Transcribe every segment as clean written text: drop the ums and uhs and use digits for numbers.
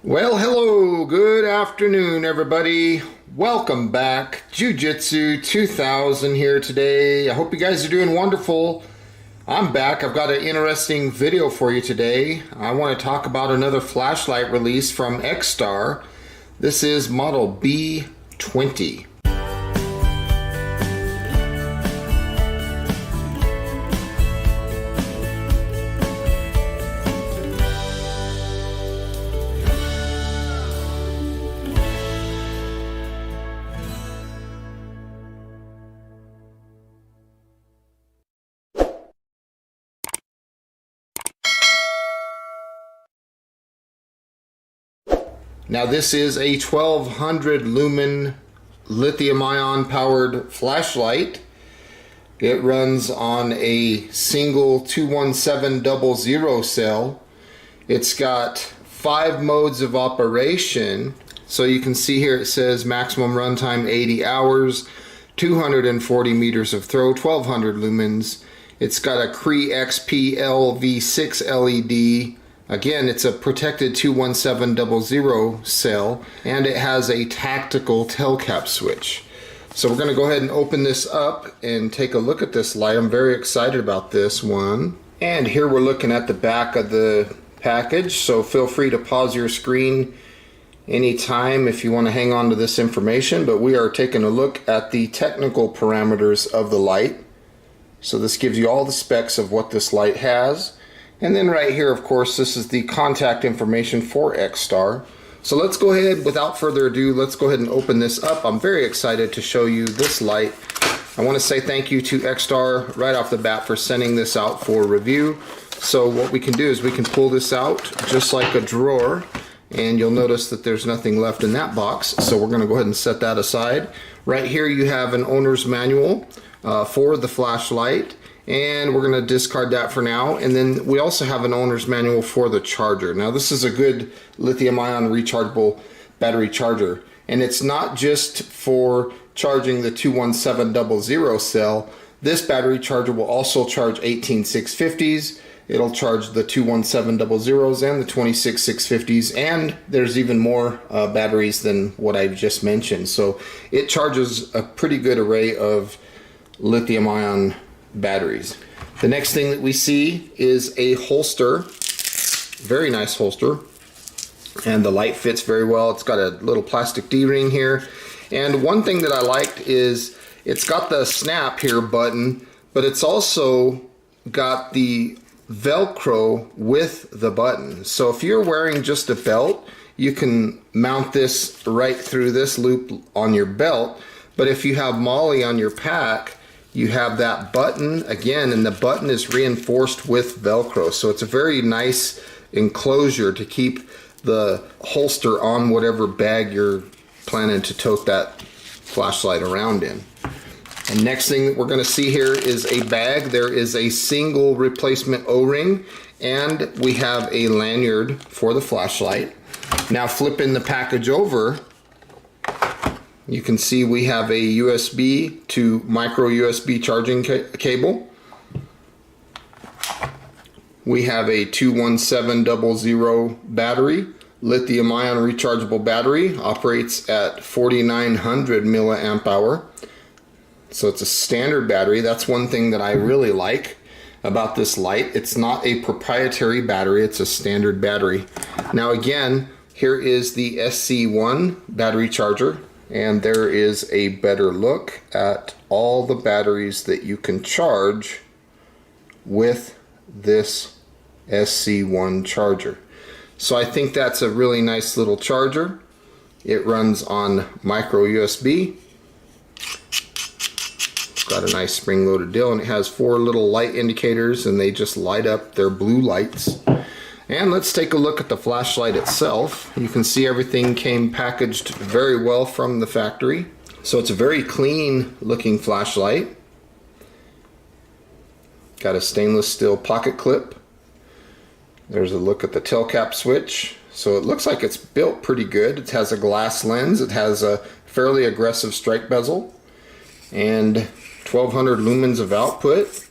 Well, hello, good afternoon, everybody. Welcome back. Jiu-Jitsu 2000 here today. I hope you guys are doing wonderful. I'm back. I've got an interesting video for you today. I want to talk about another flashlight release from XTAR. This is model B20. Now this is a 1200 lumen lithium ion powered flashlight. It runs on a single 21700 cell. It's got 5 modes of operation. So you can see here it says maximum runtime 80 hours, 240 meters of throw, 1200 lumens. It's got a Cree XP LV6 LED. Again, it's a protected 21700 cell, and it has a tactical tail cap switch. So we're going to go ahead and open this up and take a look at this light. I'm very excited about this one. And here we're looking at the back of the package, so feel free to pause your screen anytime if you want to hang on to this information. But we are taking a look at the technical parameters of the light. So this gives you all the specs of what this light has. And then right here, of course, this is the contact information for XTAR. So let's go ahead, without further ado, let's go ahead and open this up. I'm very excited to show you this light. I want to say thank you to XTAR right off the bat for sending this out for review. So what we can do is we can pull this out just like a drawer, and you'll notice that there's nothing left in that box. So we're going to go ahead and set that aside. Right here you have an owner's manual for the flashlight. And we're going to discard that for now. And then we also have an owner's manual for the charger. Now this is a good lithium ion rechargeable battery charger. And it's not just for charging the 21700 cell. This battery charger will also charge 18650s. It'll charge the 21700s and the 26650s. And there's even more batteries than what I've just mentioned. So it charges a pretty good array of lithium ion batteries. The next thing that we see is a holster, very nice holster, and the light fits very well. It's got a little plastic D-ring here, and one thing that I liked is it's got the snap here button, but it's also got the Velcro with the button. So if you're wearing just a belt, you can mount this right through this loop on your belt, but if you have MOLLE on your pack, you have that button again, and the button is reinforced with Velcro. So it's a very nice enclosure to keep the holster on whatever bag you're planning to tote that flashlight around in. And next thing that we're going to see here is a bag. There is a single replacement O-ring, and we have a lanyard for the flashlight. Now flipping the package over, you can see we have a USB to micro USB charging cable. We have a 21700 battery, lithium ion rechargeable battery, operates at 4900 milliamp hour. So it's a standard battery. That's one thing that I really like about this light. It's not a proprietary battery, it's a standard battery. Now again, here is the SC1 battery charger. And there is a better look at all the batteries that you can charge with this SC1 charger. So I think that's a really nice little charger. It runs on micro USB. It's got a nice spring-loaded deal, and it has 4 little light indicators, and they just light up their blue lights. And let's take a look at the flashlight itself. You can see everything came packaged very well from the factory. So it's a very clean looking flashlight. Got a stainless steel pocket clip. There's a look at the tail cap switch. So it looks like it's built pretty good. It has a glass lens. It has a fairly aggressive strike bezel and 1200 lumens of output.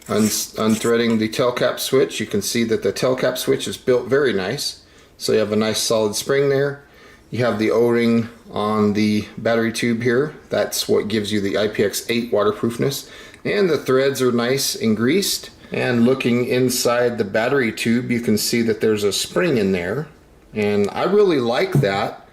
Unthreading the tail cap switch, you can see that the tail cap switch is built very nice. So you have a nice solid spring there. You have the O-ring on the battery tube here. That's what gives you the IPX8 waterproofness. And the threads are nice and greased. And looking inside the battery tube, you can see that there's a spring in there. And I really like that.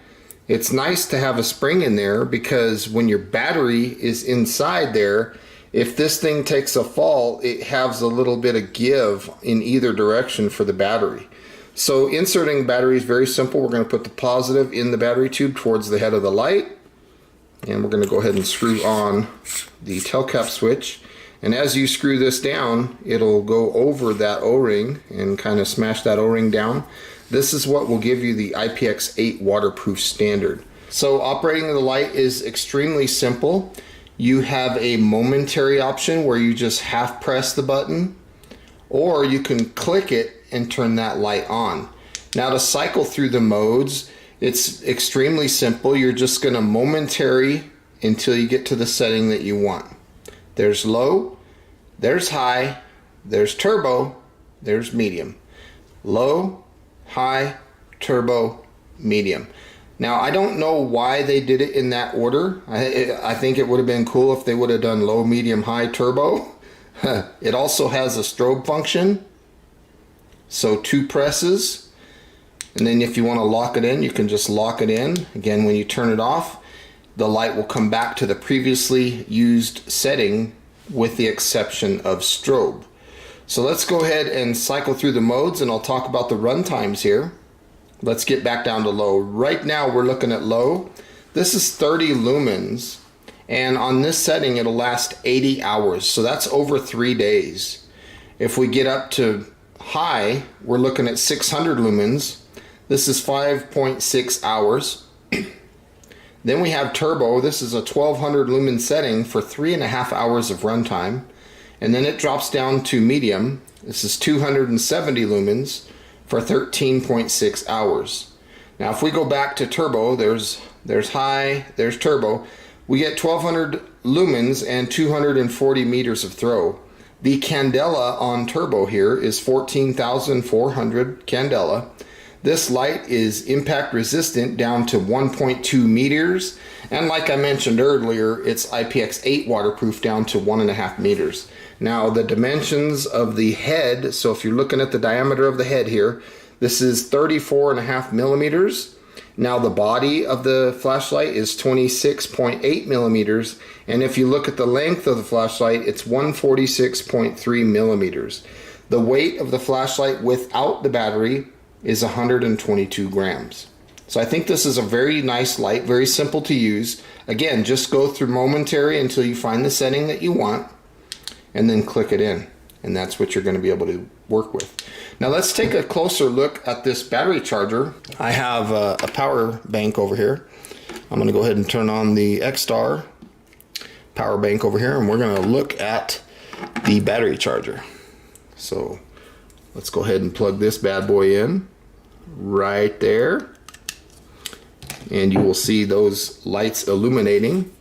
It's nice to have a spring in there because when your battery is inside there, if this thing takes a fall, it has a little bit of give in either direction for the battery. So inserting battery is very simple. We're going to put the positive in the battery tube towards the head of the light. And we're going to go ahead and screw on the tail cap switch. And as you screw this down, it'll go over that O-ring and kind of smash that O-ring down. This is what will give you the IPX8 waterproof standard. So operating the light is extremely simple. You have a momentary option where you just half press the button, or you can click it and turn that light on. Now to cycle through the modes, it's extremely simple. You're just going to momentary until you get to the setting that you want. There's low, there's high, there's turbo, there's medium. Low, high, turbo, medium. Now I don't know why they did it in that order. I think it would have been cool if they would have done low, medium, high, turbo. It also has a strobe function, so 2 presses, and then if you want to lock it in, you can just lock it in. Again, when you turn it off, the light will come back to the previously used setting with the exception of strobe. So let's go ahead and cycle through the modes, and I'll talk about the run times here. Let's get back down to low. Right now we're looking at low. This is 30 lumens, and on this setting it'll last 80 hours, so that's over 3 days. If we get up to high, we're looking at 600 lumens. This is 5.6 hours. Then we have turbo. This is a 1200 lumen setting for 3.5 hours of runtime. And then it drops down to medium. This is 270 lumens for 13.6 hours. Now if we go back to turbo, there's high, there's turbo. We get 1200 lumens and 240 meters of throw. The candela on turbo here is 14,400 candela. This light is impact resistant down to 1.2 meters. And like I mentioned earlier, it's IPX8 waterproof down to 1.5 meters. Now the dimensions of the head, so if you're looking at the diameter of the head here, this is 34.5 millimeters. Now the body of the flashlight is 26.8 millimeters, and if you look at the length of the flashlight, it's 146.3 millimeters. The weight of the flashlight without the battery is 122 grams. So I think this is a very nice light, very simple to use. Again, just go through momentary until you find the setting that you want, and then click it in, and that's what you're going to be able to work with. Now let's take a closer look at this battery charger. I have a power bank over here. I'm going to go ahead and turn on the XTAR power bank over here, and we're going to look at the battery charger. So let's go ahead and plug this bad boy in right there, and you will see those lights illuminating.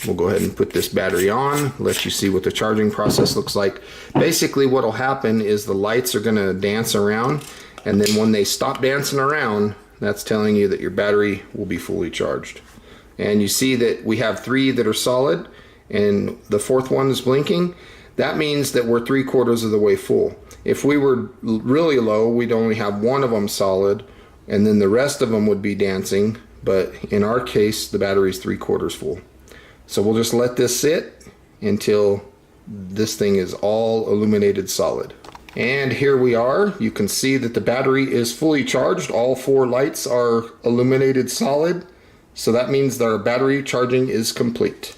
We'll go ahead and put this battery on, let you see what the charging process looks like. Basically what will happen is the lights are going to dance around, and then when they stop dancing around, that's telling you that your battery will be fully charged. And you see that we have 3 that are solid and the 4th one is blinking. That means that we're 3/4 of the way full. If we were really low, we'd only have 1 of them solid, and then the rest of them would be dancing, but in our case the battery's 3/4 full. So we'll just let this sit until this thing is all illuminated solid. And here we are. You can see that the battery is fully charged. All 4 lights are illuminated solid. So that means that our battery charging is complete.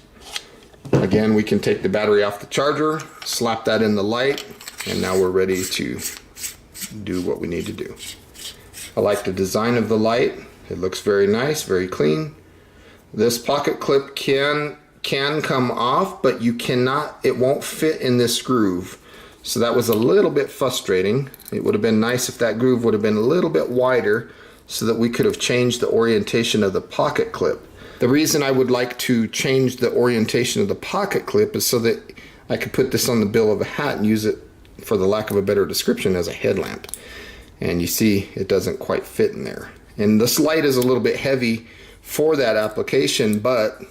Again, we can take the battery off the charger, slap that in the light, and now we're ready to do what we need to do. I like the design of the light. It looks very nice, very clean. This pocket clip can come off, but you cannot, it won't fit in this groove. So that was a little bit frustrating. It would have been nice if that groove would have been a little bit wider so that we could have changed the orientation of the pocket clip. The reason I would like to change the orientation of the pocket clip is so that I could put this on the bill of a hat and use it, for the lack of a better description, as a headlamp. and you see it doesn't quite fit in there. And this light is a little bit heavy for that application, but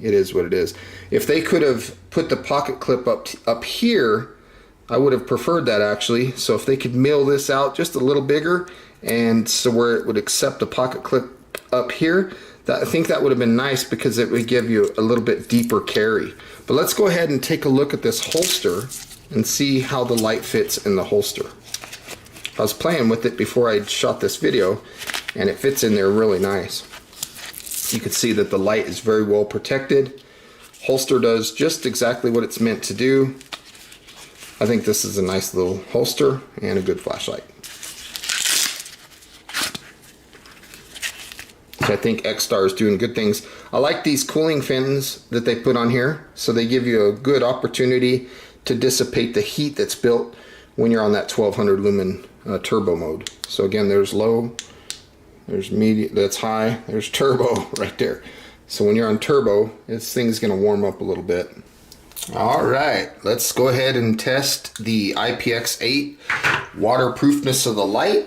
it is what it is. If they could have put the pocket clip up here, I would have preferred that actually. So if they could mill this out just a little bigger, and so where it would accept a pocket clip up here, I think that would have been nice, because it would give you a little bit deeper carry. But let's go ahead and take a look at this holster and see how the light fits in the holster. I was playing with it before I shot this video, and it fits in there really nice. You can see that the light is very well protected. Holster does just exactly what it's meant to do. I think this is a nice little holster and a good flashlight. So I think XTAR is doing good things. I like these cooling fins that they put on here, so they give you a good opportunity to dissipate the heat that's built when you're on that 1200 lumen turbo mode. So again, there's low, there's medium, that's high, there's turbo right there. So when you're on turbo, this thing's gonna warm up a little bit. All right, let's go ahead and test the IPX8 waterproofness of the light.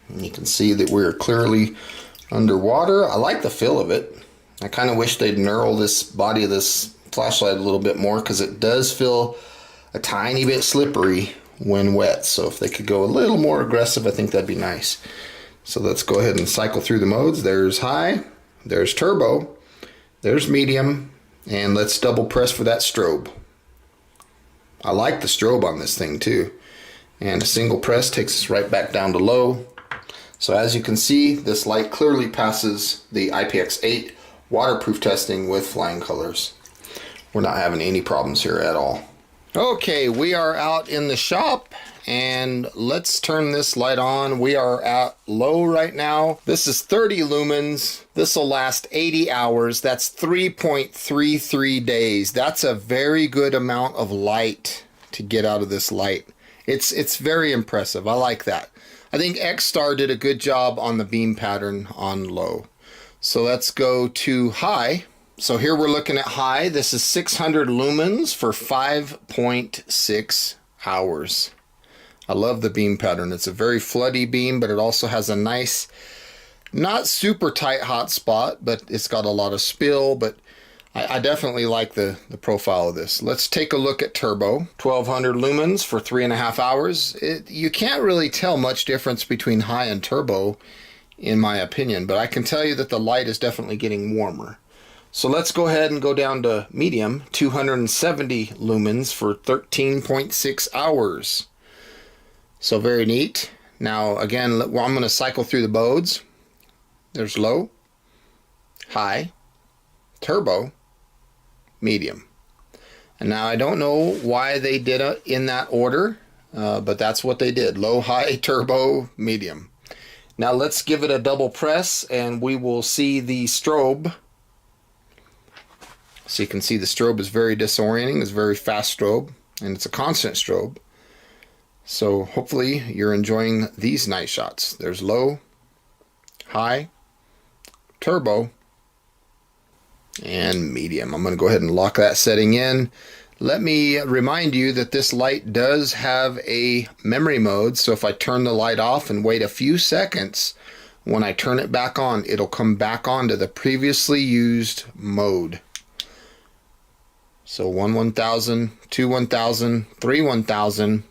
And you can see that we're clearly underwater. I like the feel of it. I kind of wish they'd knurl this body of this flashlight a little bit more, because it does feel a tiny bit slippery when wet. So if they could go a little more aggressive, I think that'd be nice. So let's go ahead and cycle through the modes. There's high, there's turbo, there's medium, and let's double press for that strobe. I like the strobe on this thing too. And a single press takes us right back down to low. So as you can see, this light clearly passes the IPX8 waterproof testing with flying colors. We're not having any problems here at all. Okay, we are out in the shop, and let's turn this light on. We are at low right now. This is 30 lumens. This will last 80 hours. That's 3.33 days. That's a very good amount of light to get out of this light. It's very impressive. I like that. I think XTAR did a good job on the beam pattern on low. So let's go to high. So here we're looking at high. This is 600 lumens for 5.6 hours. I love the beam pattern. It's a very floody beam, but it also has a nice, not super tight hot spot, but it's got a lot of spill. But I definitely like the profile of this. Let's take a look at turbo. 1200 lumens for 3.5 hours. You can't really tell much difference between high and turbo, in my opinion, but I can tell you that the light is definitely getting warmer. So let's go ahead and go down to medium, 270 lumens for 13.6 hours. So very neat. Now again, I'm going to cycle through the modes. There's low, high, turbo, medium. And now I don't know why they did it in that order, but that's what they did. Low, high, turbo, medium. Now let's give it a double press and we will see the strobe. So you can see the strobe is very disorienting. It's a very fast strobe, and it's a constant strobe. So hopefully you're enjoying these night shots. There's low, high, turbo, and medium. I'm going to go ahead and lock that setting in. Let me remind you that this light does have a memory mode. So if I turn the light off and wait a few seconds, when I turn it back on, it'll come back on to the previously used mode. So 1 1000, 2 1000, 3 1000.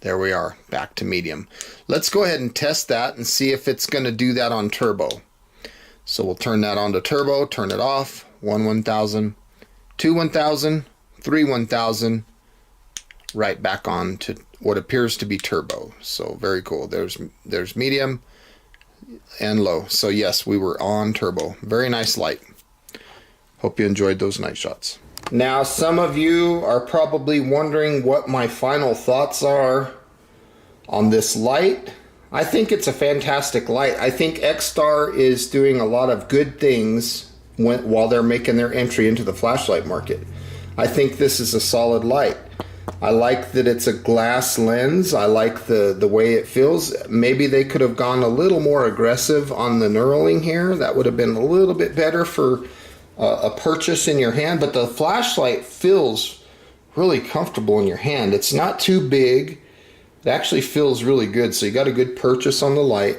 There we are, back to medium. Let's go ahead and test that and see if it's going to do that on turbo. So we'll turn that on to turbo, turn it off. 1 1000, 2 1000, 3 1000. Right back on to what appears to be turbo. So very cool. There's medium and low. So yes, we were on turbo. Very nice light. Hope you enjoyed those night shots. Now, some of you are probably wondering what my final thoughts are on this light. I think it's a fantastic light. I think XTAR is doing a lot of good things while they're making their entry into the flashlight market. I think this is a solid light. I like that it's a glass lens. I like the way it feels. Maybe they could have gone a little more aggressive on the knurling here. That would have been a little bit better for a purchase in your hand, but the flashlight feels really comfortable in your hand. It's not too big. It actually feels really good. So you got a good purchase on the light.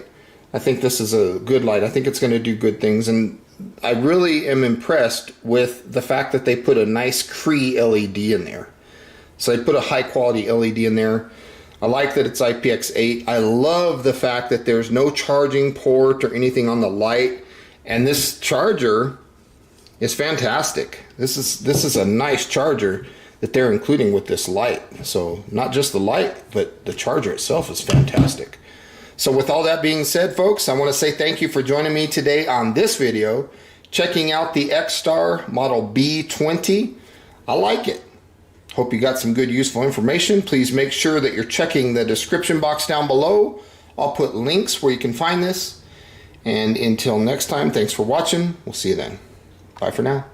I think this is a good light. I think it's going to do good things, and I really am impressed with the fact that they put a nice Cree LED in there. So they put a high quality LED in there. I like that it's IPX8. I love the fact that there's no charging port or anything on the light, and this charger is fantastic. This is a nice charger that they're including with this light. So not just the light, but the charger itself is fantastic. So with all that being said, folks, I want to say thank you for joining me today on this video, checking out the XTAR model B20. I like it. Hope you got some good useful information. Please make sure that you're checking the description box down below. I'll put links where you can find this. And until next time, thanks for watching. We'll see you then. Bye for now.